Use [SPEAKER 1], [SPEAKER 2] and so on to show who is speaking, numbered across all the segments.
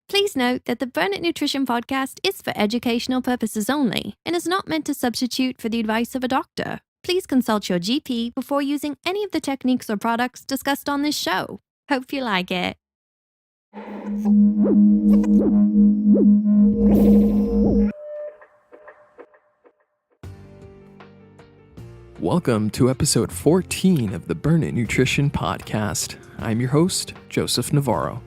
[SPEAKER 1] Please note that the Burn It Nutrition podcast is for educational purposes only and is not meant to substitute for the advice of a doctor. Please consult your GP before using any of the techniques or products discussed on this show. Hope you like it.
[SPEAKER 2] Welcome to episode 14 of the Burn It Nutrition podcast. I'm your host, Joseph Navarro.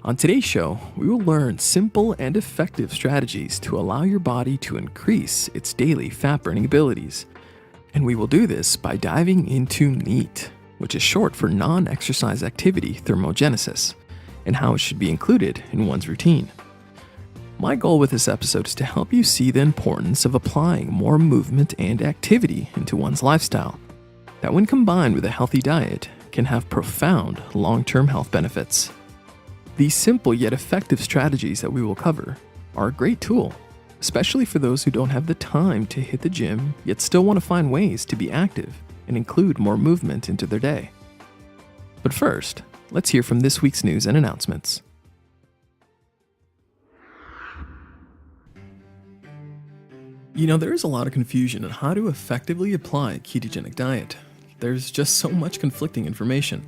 [SPEAKER 2] On today's show, we will learn simple and effective strategies to allow your body to increase its daily fat-burning abilities. And we will do this by diving into NEAT, which is short for non-exercise activity thermogenesis, and how it should be included in one's routine. My goal with this episode is to help you see the importance of applying more movement and activity into one's lifestyle, that when combined with a healthy diet, can have profound long-term health benefits. These simple yet effective strategies that we will cover are a great tool, especially for those who don't have the time to hit the gym, yet still want to find ways to be active and include more movement into their day. But first, let's hear from this week's news and announcements. You know, there is a lot of confusion on how to effectively apply a ketogenic diet. There's just so much conflicting information.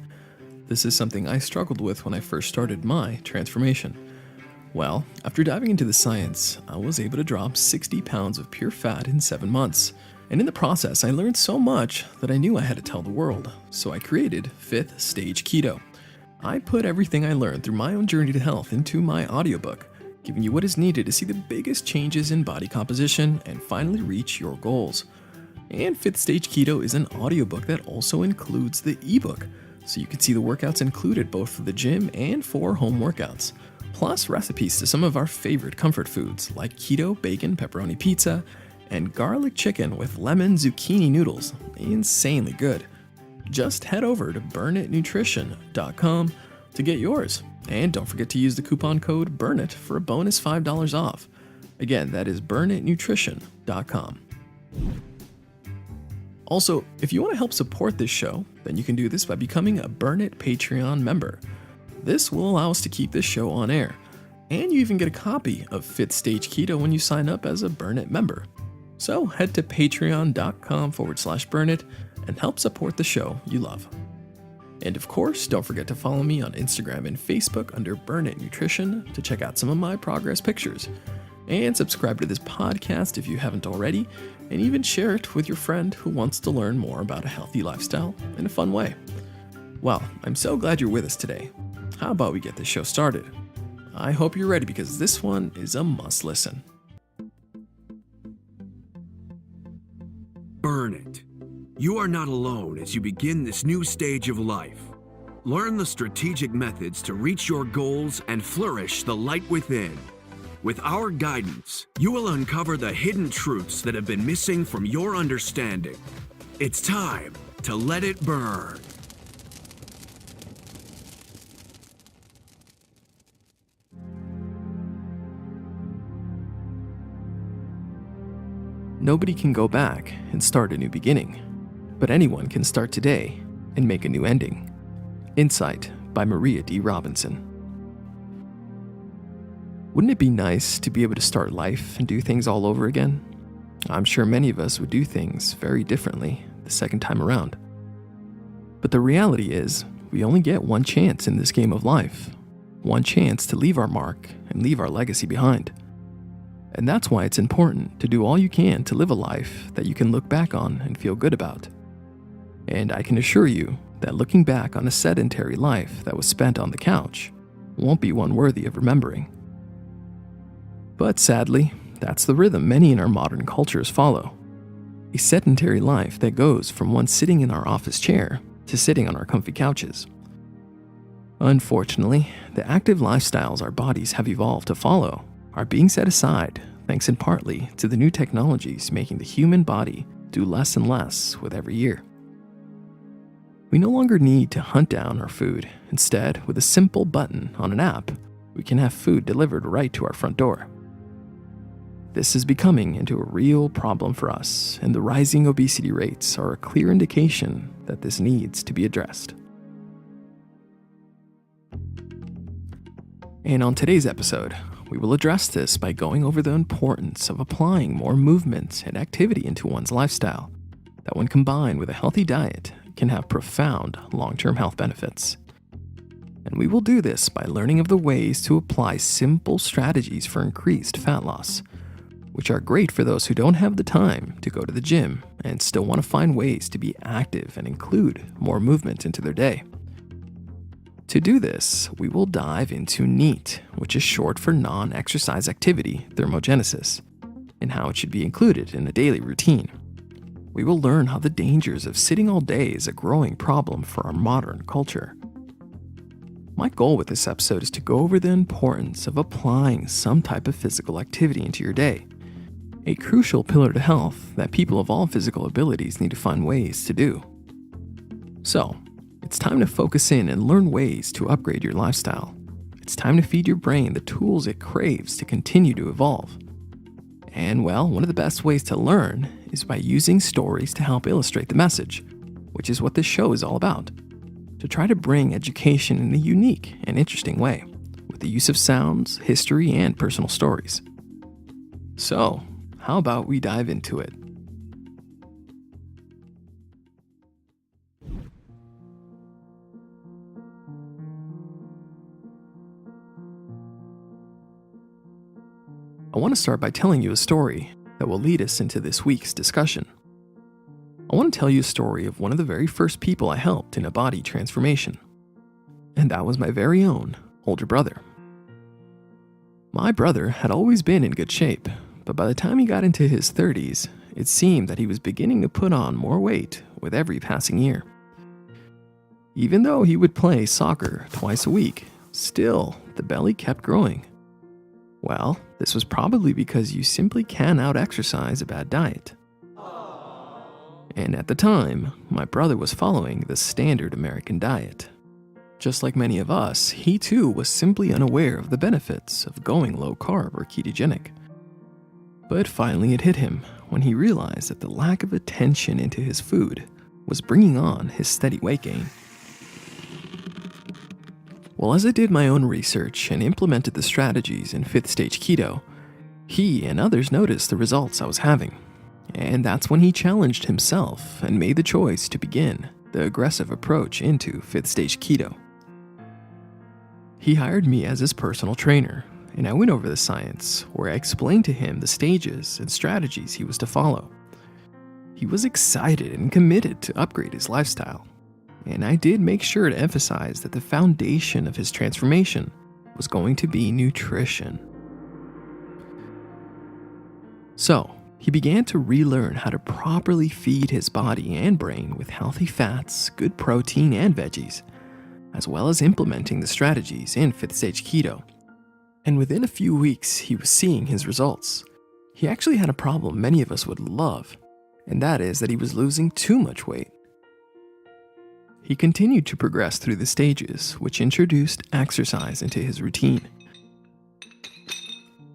[SPEAKER 2] This is something I struggled with when I first started my transformation. Well, after diving into the science, I was able to drop 60 pounds of pure fat in 7 months. And in the process, I learned so much that I knew I had to tell the world. So I created 5th Stage Keto. I put everything I learned through my own journey to health into my audiobook, giving you what is needed to see the biggest changes in body composition and finally reach your goals. And 5th Stage Keto is an audiobook that also includes the ebook, so you can see the workouts included both for the gym and for home workouts, plus recipes to some of our favorite comfort foods like keto bacon pepperoni pizza and garlic chicken with lemon zucchini noodles. Insanely good. Just head over to burnitnutrition.com to get yours. And don't forget to use the coupon code BURNIT for a bonus $5 off. Again, that is burnitnutrition.com. Also, if you want to help support this show, then you can do this by becoming a Burn It Patreon member. This will allow us to keep this show on air. And you even get a copy of 5th Stage Keto when you sign up as a Burn It member. So head to patreon.com/burnit and help support the show you love. And of course, don't forget to follow me on Instagram and Facebook under Burn It Nutrition to check out some of my progress pictures. And subscribe to this podcast if you haven't already, and even share it with your friend who wants to learn more about a healthy lifestyle in a fun way. Well, I'm so glad you're with us today. How about we get this show started? I hope you're ready because this one is a must listen.
[SPEAKER 3] Burn it. You are not alone as you begin this new stage of life. Learn the strategic methods to reach your goals and flourish the light within. With our guidance, you will uncover the hidden truths that have been missing from your understanding. It's time to let it burn.
[SPEAKER 2] Nobody can go back and start a new beginning, but anyone can start today and make a new ending. Insight by Maria D. Robinson. Wouldn't it be nice to be able to start life and do things all over again? I'm sure many of us would do things very differently the second time around. But the reality is, we only get one chance in this game of life, one chance to leave our mark and leave our legacy behind. And that's why it's important to do all you can to live a life that you can look back on and feel good about. And I can assure you that looking back on a sedentary life that was spent on the couch won't be one worthy of remembering. But sadly, that's the rhythm many in our modern cultures follow. A sedentary life that goes from one sitting in our office chair to sitting on our comfy couches. Unfortunately, the active lifestyles our bodies have evolved to follow are being set aside thanks in partly to the new technologies making the human body do less and less with every year. We no longer need to hunt down our food. Instead, with a simple button on an app, we can have food delivered right to our front door. This is becoming into a real problem for us, and the rising obesity rates are a clear indication that this needs to be addressed. And on today's episode, we will address this by going over the importance of applying more movement and activity into one's lifestyle, that when combined with a healthy diet, can have profound long-term health benefits. And we will do this by learning of the ways to apply simple strategies for increased fat loss, which are great for those who don't have the time to go to the gym and still want to find ways to be active and include more movement into their day. To do this, we will dive into NEAT, which is short for non-exercise activity, thermogenesis, and how it should be included in a daily routine. We will learn how the dangers of sitting all day is a growing problem for our modern culture. My goal with this episode is to go over the importance of applying some type of physical activity into your day, a crucial pillar to health that people of all physical abilities need to find ways to do. So, it's time to focus in and learn ways to upgrade your lifestyle. It's time to feed your brain the tools it craves to continue to evolve. And well, one of the best ways to learn is by using stories to help illustrate the message, which is what this show is all about. To try to bring education in a unique and interesting way, with the use of sounds, history, and personal stories. So, how about we dive into it? I want to start by telling you a story that will lead us into this week's discussion. I want to tell you a story of one of the very first people I helped in a body transformation, and that was my very own older brother. My brother had always been in good shape, but by the time he got into his 30s, it seemed that he was beginning to put on more weight with every passing year. Even though he would play soccer twice a week, still the belly kept growing. Well, this was probably because you simply can't out-exercise a bad diet. And at the time, my brother was following the standard American diet. Just like many of us, he too was simply unaware of the benefits of going low-carb or ketogenic. But finally it hit him when he realized that the lack of attention into his food was bringing on his steady weight gain. Well, as I did my own research and implemented the strategies in 5th stage keto, he and others noticed the results I was having. And that's when he challenged himself and made the choice to begin the aggressive approach into 5th stage keto. He hired me as his personal trainer, and I went over the science where I explained to him the stages and strategies he was to follow. He was excited and committed to upgrade his lifestyle, and I did make sure to emphasize that the foundation of his transformation was going to be nutrition. So, he began to relearn how to properly feed his body and brain with healthy fats, good protein, and veggies, as well as implementing the strategies in 5th stage keto. And within a few weeks, he was seeing his results. He actually had a problem many of us would love, and that is that he was losing too much weight. He continued to progress through the stages, which introduced exercise into his routine.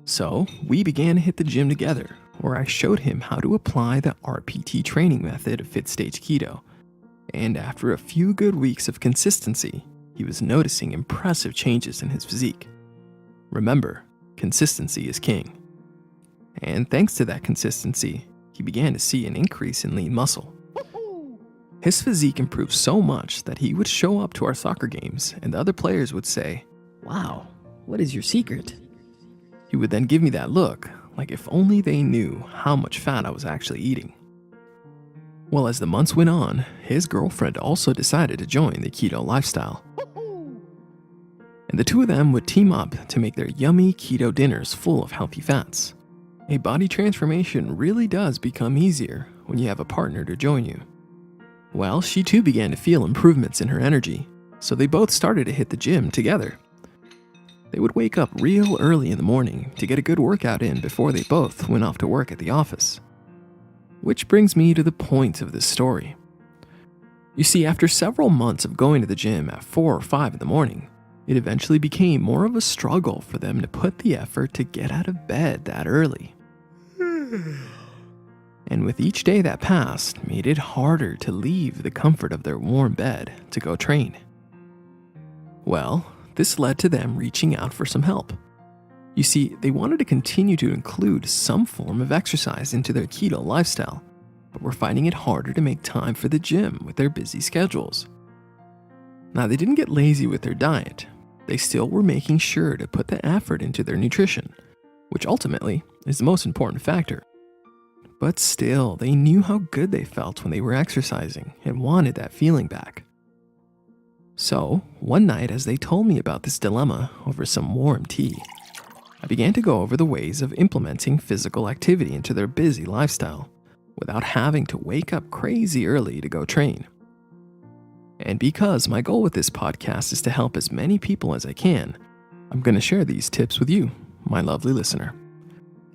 [SPEAKER 2] So, we began to hit the gym together, where I showed him how to apply the RPT training method of 5th stage keto. And after a few good weeks of consistency, he was noticing impressive changes in his physique. Remember, consistency is king. And thanks to that consistency, he began to see an increase in lean muscle. His physique improved so much that he would show up to our soccer games and the other players would say, "Wow, what is your secret?" He would then give me that look, like if only they knew how much fat I was actually eating. Well, as the months went on, his girlfriend also decided to join the keto lifestyle. And the two of them would team up to make their yummy keto dinners full of healthy fats. A body transformation really does become easier when you have a partner to join you. Well, she too began to feel improvements in her energy, so they both started to hit the gym together. They would wake up real early in the morning to get a good workout in before they both went off to work at the office. Which brings me to the point of this story. You see, after several months of going to the gym at 4 or 5 in the morning, it eventually became more of a struggle for them to put the effort to get out of bed that early. And with each day that passed, made it harder to leave the comfort of their warm bed to go train. Well, this led to them reaching out for some help. You see, they wanted to continue to include some form of exercise into their keto lifestyle, but were finding it harder to make time for the gym with their busy schedules. Now, they didn't get lazy with their diet. They still were making sure to put the effort into their nutrition, which ultimately is the most important factor. But still, they knew how good they felt when they were exercising and wanted that feeling back. So, one night as they told me about this dilemma over some warm tea, I began to go over the ways of implementing physical activity into their busy lifestyle without having to wake up crazy early to go train. And because my goal with this podcast is to help as many people as I can, I'm going to share these tips with you, my lovely listener.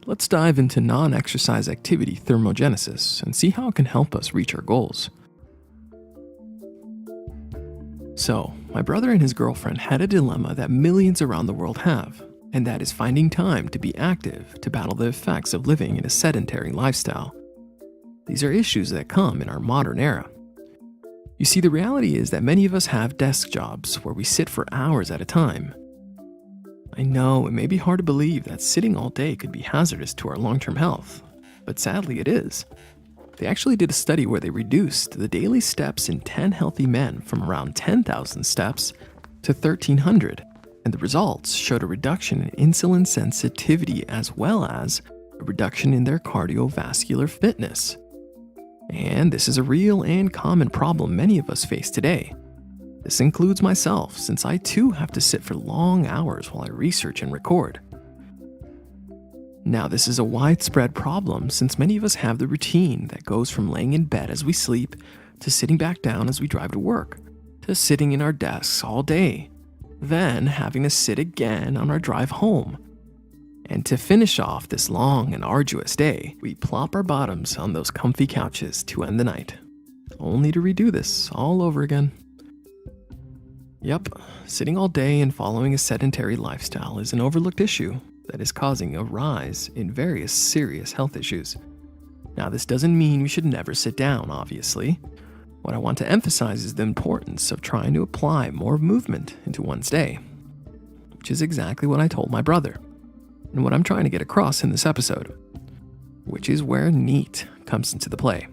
[SPEAKER 2] Let's dive into non-exercise activity thermogenesis and see how it can help us reach our goals. So, my brother and his girlfriend had a dilemma that millions around the world have, and that is finding time to be active to battle the effects of living in a sedentary lifestyle. These are issues that come in our modern era. You see, the reality is that many of us have desk jobs where we sit for hours at a time. I know it may be hard to believe that sitting all day could be hazardous to our long-term health, but sadly it is. They actually did a study where they reduced the daily steps in 10 healthy men from around 10,000 steps to 1,300, and the results showed a reduction in insulin sensitivity as well as a reduction in their cardiovascular fitness. And this is a real and common problem many of us face today. This includes myself, since I too have to sit for long hours while I research and record. Now, this is a widespread problem since many of us have the routine that goes from laying in bed as we sleep, to sitting back down as we drive to work, to sitting in our desks all day, then having to sit again on our drive home. And to finish off this long and arduous day, we plop our bottoms on those comfy couches to end the night, only to redo this all over again. Yep, sitting all day and following a sedentary lifestyle is an overlooked issue that is causing a rise in various serious health issues. Now, this doesn't mean we should never sit down, obviously. What I want to emphasize is the importance of trying to apply more movement into one's day, which is exactly what I told my brother, and what I'm trying to get across in this episode, which is where NEAT comes into the play.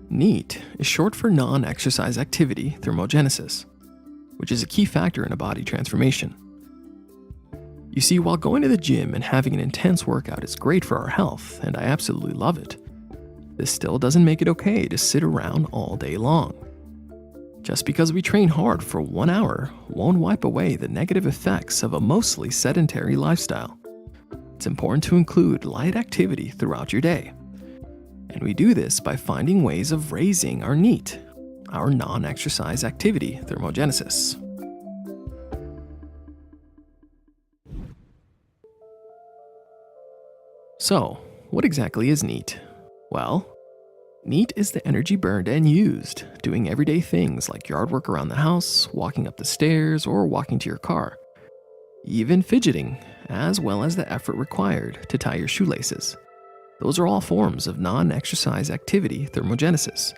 [SPEAKER 2] NEAT is short for non-exercise activity thermogenesis, which is a key factor in a body transformation. You see, while going to the gym and having an intense workout is great for our health, and I absolutely love it, this still doesn't make it okay to sit around all day long. Just because we train hard for 1 hour won't wipe away the negative effects of a mostly sedentary lifestyle. It's important to include light activity throughout your day. And we do this by finding ways of raising our NEAT, our non-exercise activity thermogenesis. So, what exactly is NEAT? Well, NEAT is the energy burned and used doing everyday things like yard work around the house, walking up the stairs, or walking to your car. Even fidgeting, as well as the effort required to tie your shoelaces. Those are all forms of non-exercise activity thermogenesis.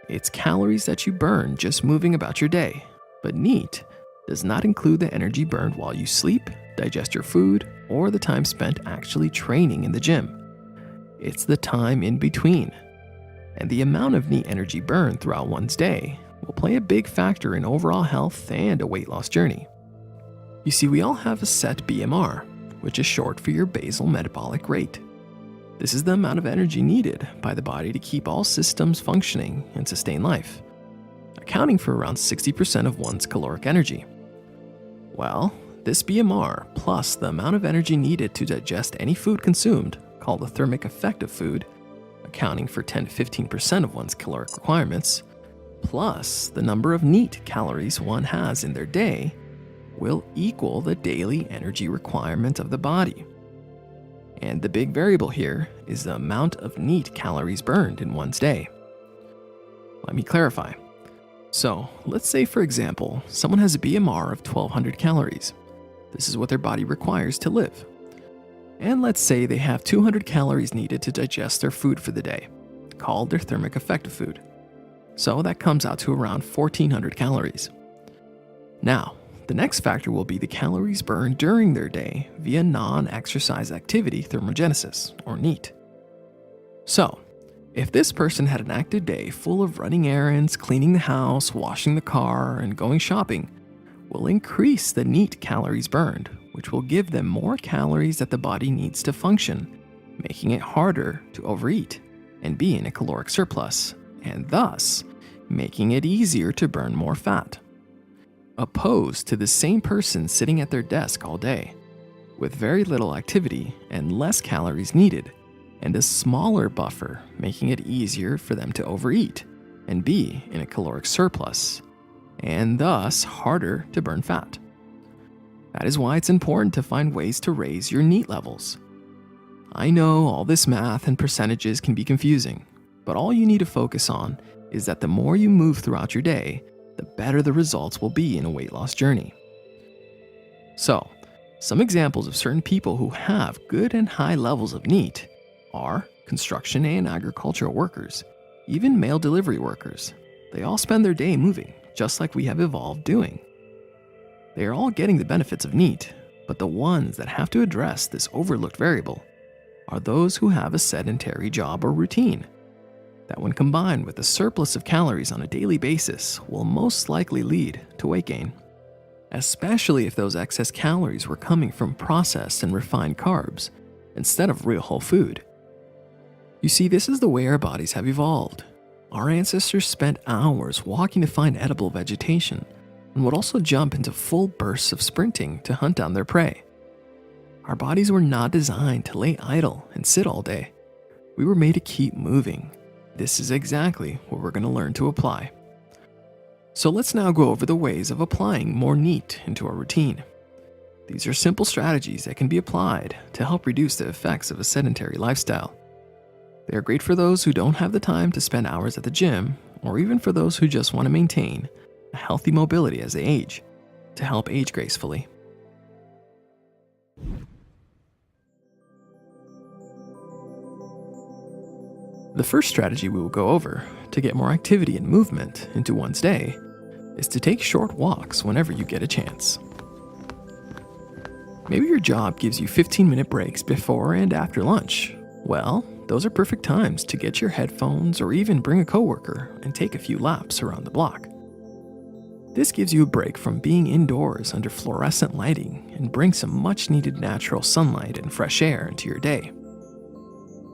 [SPEAKER 2] It's calories that you burn just moving about your day, but NEAT does not include the energy burned while you sleep, digest your food, or the time spent actually training in the gym. It's the time in between. And the amount of NEAT energy burned throughout one's day will play a big factor in overall health and a weight loss journey. You see, we all have a set BMR, which is short for your basal metabolic rate. This is the amount of energy needed by the body to keep all systems functioning and sustain life, accounting for around 60% of one's caloric energy. Well, this BMR plus the amount of energy needed to digest any food consumed, called the thermic effect of food, accounting for 10 to 15% of one's caloric requirements, plus the number of NEAT calories one has in their day, will equal the daily energy requirement of the body. And the big variable here is the amount of NEAT calories burned in one's day. Let me clarify. So, let's say, for example, someone has a BMR of 1,200 calories. This is what their body requires to live. And let's say they have 200 calories needed to digest their food for the day, called their thermic effect of food. So that comes out to around 1,400 calories. Now, The next factor will be the calories burned during their day via non-exercise activity thermogenesis, or NEAT. So, if this person had an active day full of running errands, cleaning the house, washing the car, and going shopping, will increase the NEAT calories burned, which will give them more calories that the body needs to function, making it harder to overeat and be in a caloric surplus, and thus making it easier to burn more fat. Opposed to the same person sitting at their desk all day, with very little activity and less calories needed, and a smaller buffer, making it easier for them to overeat and be in a caloric surplus, and thus harder to burn fat. That is why it's important to find ways to raise your NEAT levels. I know all this math and percentages can be confusing, but all you need to focus on is that the more you move throughout your day, the better the results will be in a weight loss journey. So, some examples of certain people who have good and high levels of NEAT are construction and agricultural workers, even mail delivery workers. They all spend their day moving, just like we have evolved doing. They are all getting the benefits of NEAT, but the ones that have to address this overlooked variable are those who have a sedentary job or routine, that when combined with a surplus of calories on a daily basis will most likely lead to weight gain, especially if those excess calories were coming from processed and refined carbs instead of real whole food. You see, this is the way our bodies have evolved. Our ancestors spent hours walking to find edible vegetation and would also jump into full bursts of sprinting to hunt down their prey. Our bodies were not designed to lay idle and sit all day. We were made to keep moving. This is exactly what we're going to learn to apply. So let's now go over the ways of applying more NEAT into our routine. These are simple strategies that can be applied to help reduce the effects of a sedentary lifestyle. They are great for those who don't have the time to spend hours at the gym, or even for those who just want to maintain a healthy mobility as they age, to help age gracefully. The first strategy we will go over to get more activity and movement into one's day is to take short walks whenever you get a chance. Maybe your job gives you 15-minute breaks before and after lunch. Well, those are perfect times to get your headphones or even bring a coworker and take a few laps around the block. This gives you a break from being indoors under fluorescent lighting and brings some much-needed natural sunlight and fresh air into your day.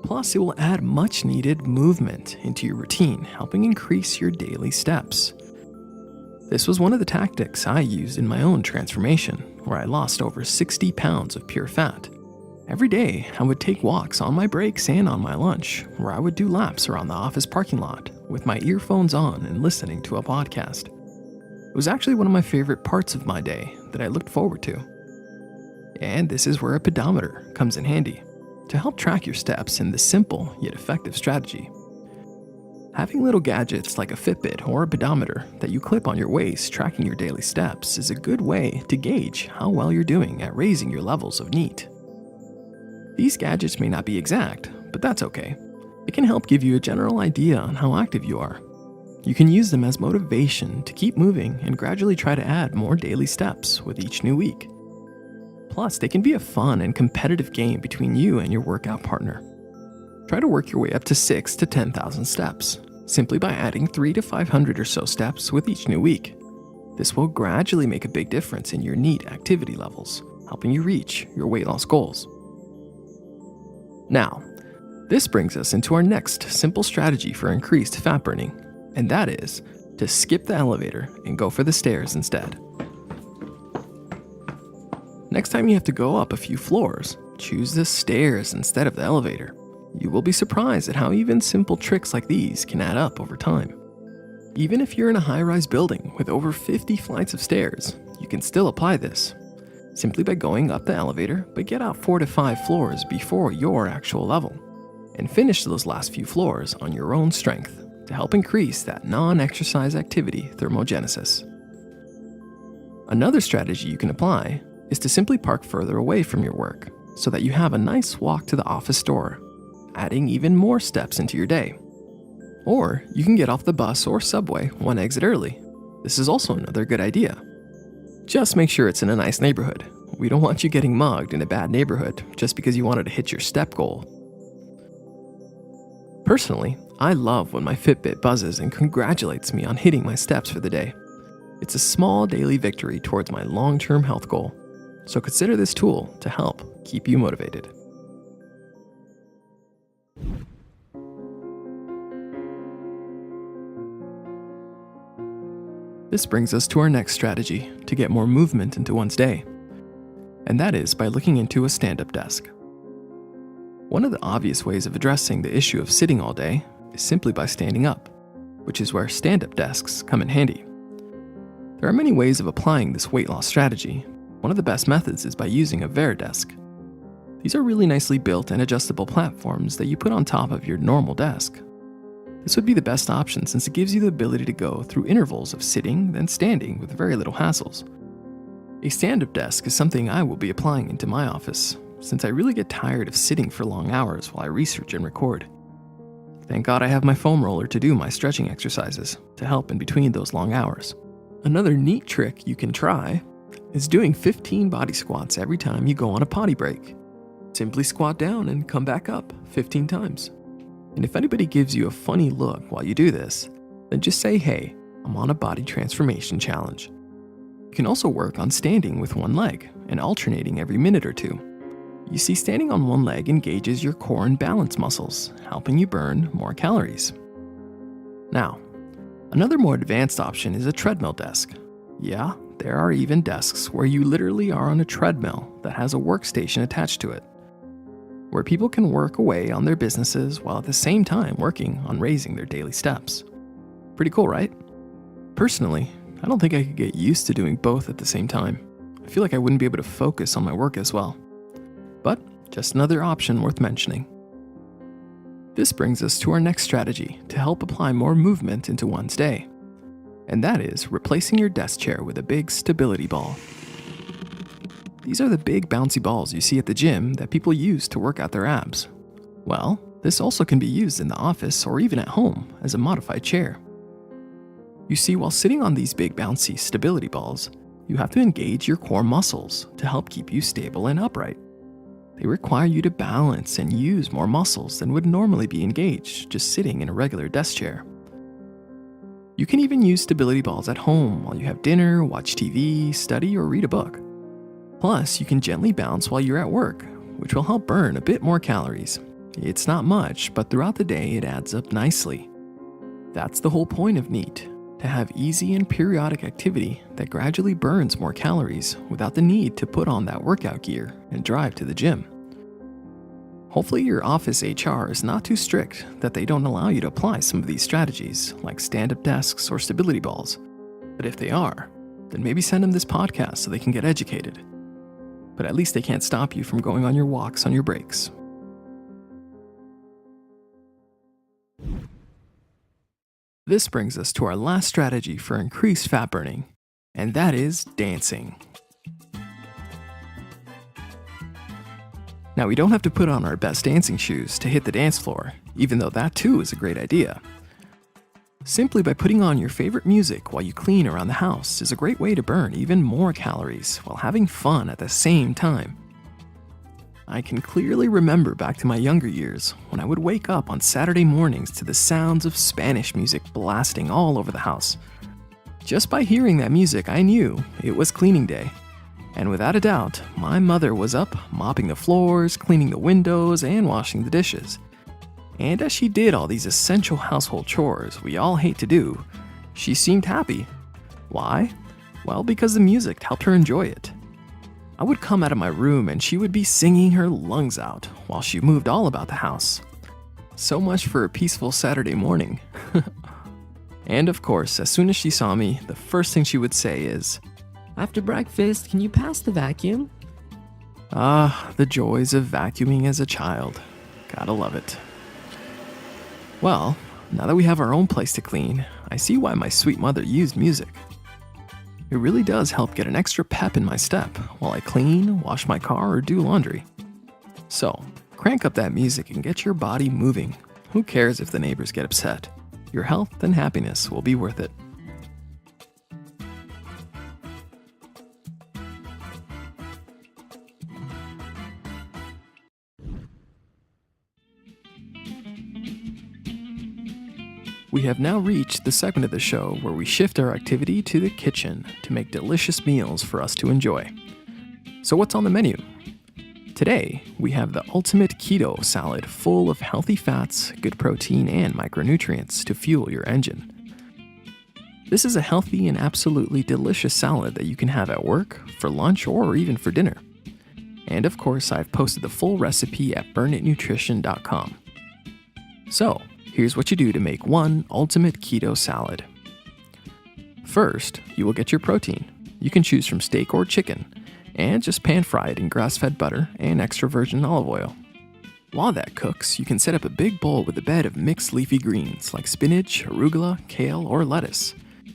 [SPEAKER 2] Plus, it will add much-needed movement into your routine, helping increase your daily steps. This was one of the tactics I used in my own transformation, where I lost over 60 pounds of pure fat. Every day, I would take walks on my breaks and on my lunch, where I would do laps around the office parking lot with my earphones on and listening to a podcast. It was actually one of my favorite parts of my day that I looked forward to. And this is where a pedometer comes in handy, to help track your steps in this simple yet effective strategy. Having little gadgets like a Fitbit or a pedometer that you clip on your waist tracking your daily steps is a good way to gauge how well you're doing at raising your levels of NEAT. These gadgets may not be exact, but that's okay. It can help give you a general idea on how active you are. You can use them as motivation to keep moving and gradually try to add more daily steps with each new week. Plus, they can be a fun and competitive game between you and your workout partner. Try to work your way up to 6,000 to 10,000 steps, simply by adding 300 to 500 or so steps with each new week. This will gradually make a big difference in your NEAT activity levels, helping you reach your weight loss goals. Now, this brings us into our next simple strategy for increased fat burning, and that is to skip the elevator and go for the stairs instead. Next time you have to go up a few floors, choose the stairs instead of the elevator. You will be surprised at how even simple tricks like these can add up over time. Even if you're in a high-rise building with over 50 flights of stairs, you can still apply this, simply by going up the elevator, but get out 4 to 5 floors before your actual level, and finish those last few floors on your own strength to help increase that non-exercise activity thermogenesis. Another strategy you can apply is to simply park further away from your work so that you have a nice walk to the office door, adding even more steps into your day. Or you can get off the bus or subway one exit early. This is also another good idea. Just make sure it's in a nice neighborhood. We don't want you getting mugged in a bad neighborhood just because you wanted to hit your step goal. Personally, I love when my Fitbit buzzes and congratulates me on hitting my steps for the day. It's a small daily victory towards my long-term health goal, so consider this tool to help keep you motivated. This brings us to our next strategy to get more movement into one's day, and that is by looking into a stand-up desk. One of the obvious ways of addressing the issue of sitting all day is simply by standing up, which is where stand-up desks come in handy. There are many ways of applying this weight loss strategy. One of the best methods is by using a VariDesk. These are really nicely built and adjustable platforms that you put on top of your normal desk. This would be the best option since it gives you the ability to go through intervals of sitting then standing with very little hassles. A stand-up desk is something I will be applying into my office, since I really get tired of sitting for long hours while I research and record. Thank God I have my foam roller to do my stretching exercises to help in between those long hours. Another neat trick you can try is doing 15 body squats every time you go on a potty break. Simply squat down and come back up 15 times. And if anybody gives you a funny look while you do this, then just say, hey, I'm on a body transformation challenge. You can also work on standing with one leg and alternating every minute or two. You see, standing on one leg engages your core and balance muscles, helping you burn more calories. Now, another more advanced option is a treadmill desk. Yeah, there are even desks where you literally are on a treadmill that has a workstation attached to it, where people can work away on their businesses while at the same time working on raising their daily steps. Pretty cool, right? Personally, I don't think I could get used to doing both at the same time. I feel like I wouldn't be able to focus on my work as well. But just another option worth mentioning. This brings us to our next strategy to help apply more movement into one's day, and that is replacing your desk chair with a big stability ball. These are the big bouncy balls you see at the gym that people use to work out their abs. Well, this also can be used in the office or even at home as a modified chair. You see, while sitting on these big bouncy stability balls, you have to engage your core muscles to help keep you stable and upright. They require you to balance and use more muscles than would normally be engaged just sitting in a regular desk chair. You can even use stability balls at home while you have dinner, watch TV, study, or read a book. Plus, you can gently bounce while you're at work, which will help burn a bit more calories. It's not much, but throughout the day it adds up nicely. That's the whole point of NEAT, to have easy and periodic activity that gradually burns more calories without the need to put on that workout gear and drive to the gym. Hopefully your office HR is not too strict that they don't allow you to apply some of these strategies like stand-up desks or stability balls. But if they are, then maybe send them this podcast so they can get educated. But at least they can't stop you from going on your walks on your breaks. This brings us to our last strategy for increased fat burning, and that is dancing. Now, we don't have to put on our best dancing shoes to hit the dance floor, even though that too is a great idea. Simply by putting on your favorite music while you clean around the house is a great way to burn even more calories while having fun at the same time. I can clearly remember back to my younger years when I would wake up on Saturday mornings to the sounds of Spanish music blasting all over the house. Just by hearing that music, I knew it was cleaning day. And without a doubt, my mother was up mopping the floors, cleaning the windows, and washing the dishes. And as she did all these essential household chores we all hate to do, she seemed happy. Why? Well, because the music helped her enjoy it. I would come out of my room and she would be singing her lungs out while she moved all about the house. So much for a peaceful Saturday morning. And of course, as soon as she saw me, the first thing she would say is,
[SPEAKER 4] "After breakfast, can you pass the vacuum?"
[SPEAKER 2] Ah, the joys of vacuuming as a child. Gotta love it. Well, now that we have our own place to clean, I see why my sweet mother used music. It really does help get an extra pep in my step while I clean, wash my car, or do laundry. So, crank up that music and get your body moving. Who cares if the neighbors get upset? Your health and happiness will be worth it. We have now reached the segment of the show where we shift our activity to the kitchen to make delicious meals for us to enjoy. So what's on the menu? Today, we have the ultimate keto salad full of healthy fats, good protein, and micronutrients to fuel your engine. This is a healthy and absolutely delicious salad that you can have at work, for lunch, or even for dinner. And of course, I've posted the full recipe at burnitnutrition.com. So, here's what you do to make one ultimate keto salad. First, you will get your protein. You can choose from steak or chicken, and just pan fry it in grass-fed butter and extra virgin olive oil. While that cooks, you can set up a big bowl with a bed of mixed leafy greens like spinach, arugula, kale, or lettuce,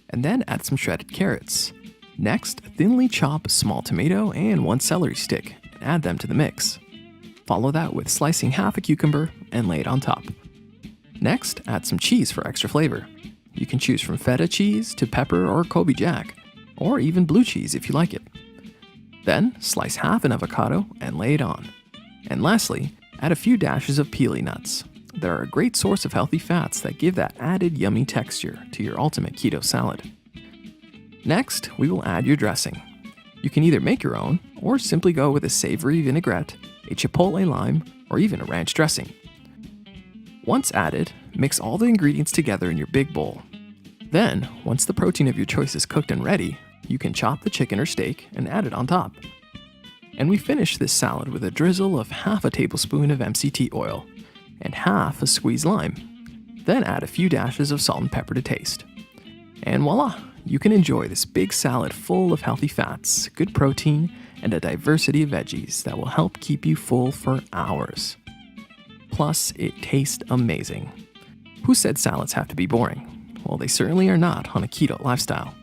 [SPEAKER 2] and then add some shredded carrots. Next, thinly chop a small tomato and 1 celery stick and add them to the mix. Follow that with slicing half a cucumber and lay it on top. Next, add some cheese for extra flavor. You can choose from feta cheese to pepper or Kobe Jack, or even blue cheese if you like it. Then, slice half an avocado and lay it on. And lastly, add a few dashes of pili nuts. They're a great source of healthy fats that give that added yummy texture to your ultimate keto salad. Next, we will add your dressing. You can either make your own, or simply go with a savory vinaigrette, a chipotle lime, or even a ranch dressing. Once added, mix all the ingredients together in your big bowl. Then, once the protein of your choice is cooked and ready, you can chop the chicken or steak and add it on top. And we finish this salad with a drizzle of half a tablespoon of MCT oil and half a squeezed lime. Then add a few dashes of salt and pepper to taste. And voila, you can enjoy this big salad full of healthy fats, good protein, and a diversity of veggies that will help keep you full for hours. Plus, it tastes amazing. Who said salads have to be boring? Well, they certainly are not on a keto lifestyle.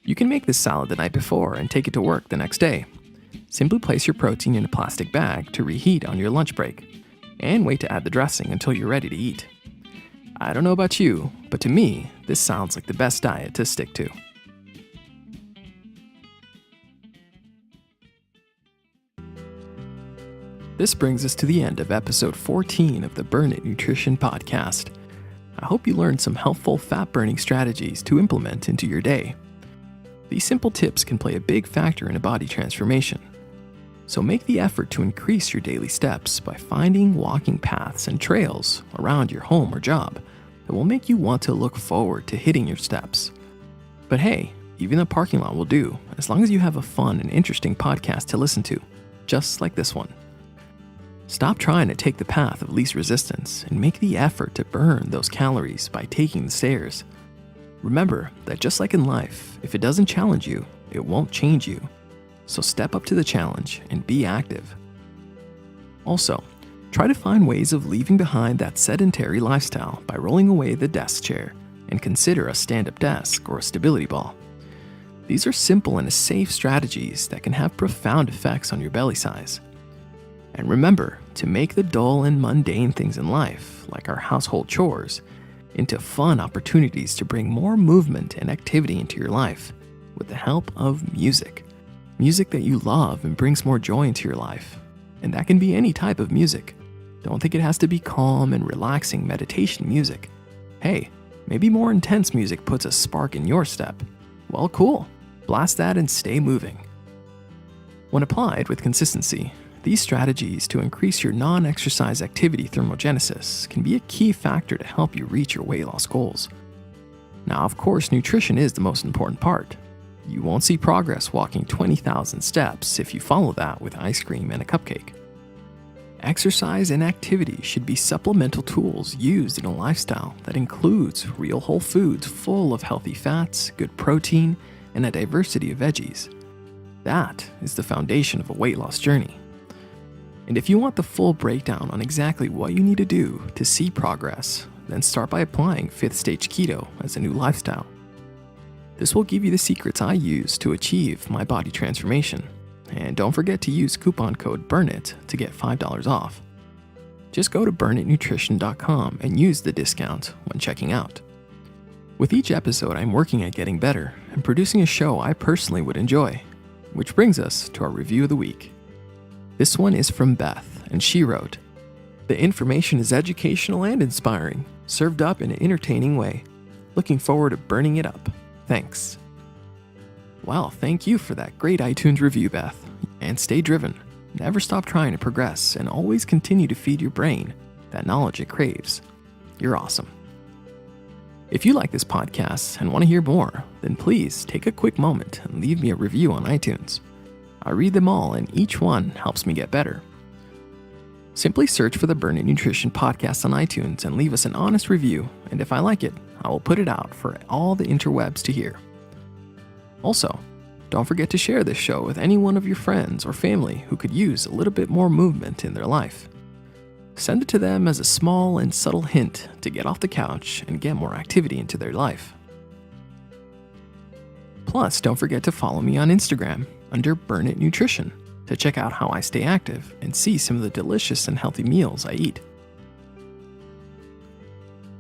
[SPEAKER 2] You can make this salad the night before and take it to work the next day. Simply place your protein in a plastic bag to reheat on your lunch break, and wait to add the dressing until you're ready to eat. I don't know about you, but to me, this sounds like the best diet to stick to. This brings us to the end of episode 14 of the Burn It Nutrition podcast. I hope you learned some helpful fat-burning strategies to implement into your day. These simple tips can play a big factor in a body transformation. So make the effort to increase your daily steps by finding walking paths and trails around your home or job that will make you want to look forward to hitting your steps. But hey, even the parking lot will do, as long as you have a fun and interesting podcast to listen to, just like this one. Stop trying to take the path of least resistance and make the effort to burn those calories by taking the stairs. Remember that just like in life, if it doesn't challenge you, it won't change you. So step up to the challenge and be active. Also, try to find ways of leaving behind that sedentary lifestyle by rolling away the desk chair and consider a stand-up desk or a stability ball. These are simple and safe strategies that can have profound effects on your belly size. And remember to make the dull and mundane things in life, like our household chores, into fun opportunities to bring more movement and activity into your life with the help of music. Music that you love and brings more joy into your life. And that can be any type of music. Don't think it has to be calm and relaxing meditation music. Hey, maybe more intense music puts a spark in your step. Well, cool. Blast that and stay moving. When applied with consistency, these strategies to increase your non-exercise activity thermogenesis can be a key factor to help you reach your weight loss goals. Now, of course, nutrition is the most important part. You won't see progress walking 20,000 steps if you follow that with ice cream and a cupcake. Exercise and activity should be supplemental tools used in a lifestyle that includes real whole foods full of healthy fats, good protein, and a diversity of veggies. That is the foundation of a weight loss journey. And if you want the full breakdown on exactly what you need to do to see progress, then start by applying 5th stage keto as a new lifestyle. This will give you the secrets I use to achieve my body transformation. And don't forget to use coupon code BURNIT to get $5 off. Just go to burnitnutrition.com and use the discount when checking out. With each episode, I'm working at getting better and producing a show I personally would enjoy, which brings us to our review of the week. This one is from Beth, and she wrote, "The information is educational and inspiring, served up in an entertaining way. Looking forward to burning it up. Thanks. Well, thank you for that great iTunes review, Beth. And stay driven. Never stop trying to progress and always continue to feed your brain that knowledge it craves. You're awesome. If you like this podcast and want to hear more, then please take a quick moment and leave me a review on iTunes. I read them all and each one helps me get better. Simply search for the Burn It Nutrition podcast on iTunes and leave us an honest review, and if I like it, I will put it out for all the interwebs to hear. Also, don't forget to share this show with any one of your friends or family who could use a little bit more movement in their life. Send it to them as a small and subtle hint to get off the couch and get more activity into their life. Plus, don't forget to follow me on Instagram under Burn It Nutrition to check out how I stay active and see some of the delicious and healthy meals I eat.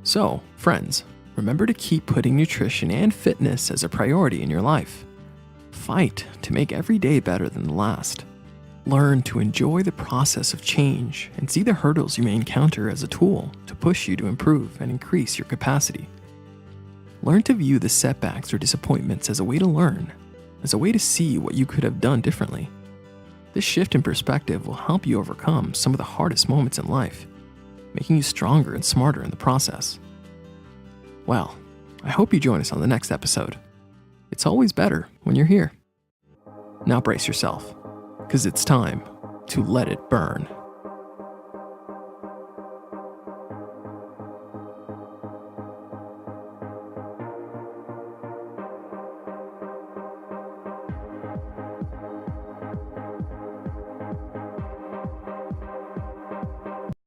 [SPEAKER 2] So, friends, remember to keep putting nutrition and fitness as a priority in your life. Fight to make every day better than the last. Learn to enjoy the process of change and see the hurdles you may encounter as a tool to push you to improve and increase your capacity. Learn to view the setbacks or disappointments as a way to learn, as a way to see what you could have done differently. This shift in perspective will help you overcome some of the hardest moments in life, making you stronger and smarter in the process. Well, I hope you join us on the next episode. It's always better when you're here. Now brace yourself, because it's time to let it burn.